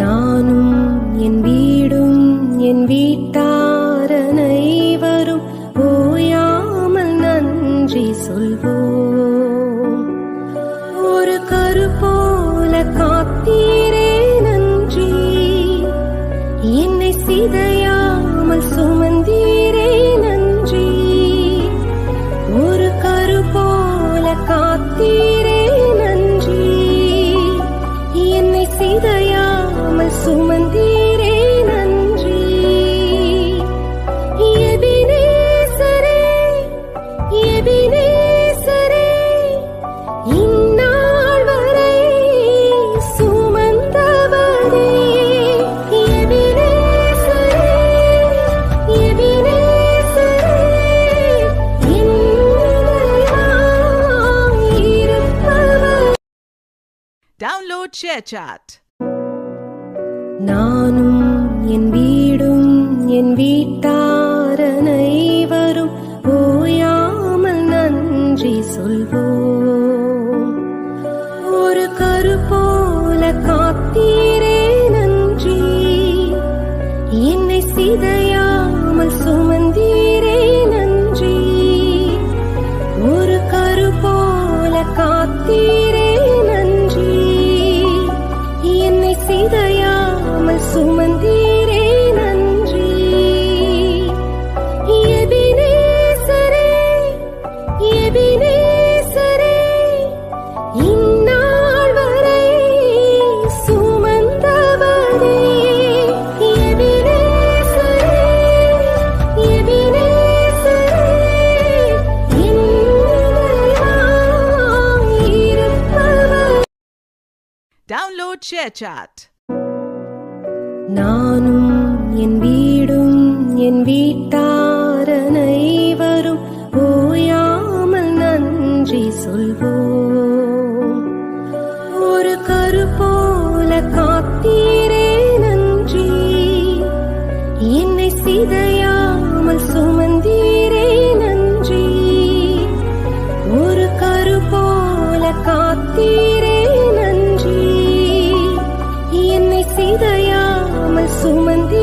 நானும் என் வீடும் என் வீட்டார் அனைவரும் ஓயாமல் நன்றி சொல்வோம். ஒரு கரு போல காத்தீரே நன்றி, என்னை சிதையாமல் சுமந்தீரே நன்றி. ஒரு கரு போல காத்தீரே நன்றி, என்னை சிதையாமல் சுமந்தீரே நன்றி. எபினேசரே எபினேசரே, இந்நாள் வரை சுமந்தவரே. எபினேசரே எபினேசரே, என்னுடனாய் இருப்பவர். Download ShareChat. நானும் என் வீடும் என் வீட்டார் அனைவரும் ஓயாமல் நன்றி சொல்வோம். ஒரு கரு போல காத்தீரே நன்றி, என்னை சிதையாமல் சுமந்தீரே நன்றி. ஒரு கரு போல காத்தீரே நன்றி, என்னை சிதையாமல் சுமந்தீரே நன்றி. எபினேசரே எபினேசரே, இந்நாள் வரை சுமந்தவரே. எபினேசரே எபினேசரே, என்னுடனாய் இருப்பவர். Download ShareChat. நானும் என் வீடும் என் வீட்டார் அனைவரும் ஓயாமல் நன்றி சொல்வோம். ஒரு கரு போல காத்தீரே நன்றி, என்னை சிதையாமல் சுமந்தீரே நன்றி. ஒரு கரு போல காத்தீரே நன்றி, என்னை சிதையாமல் சுமந்தீரே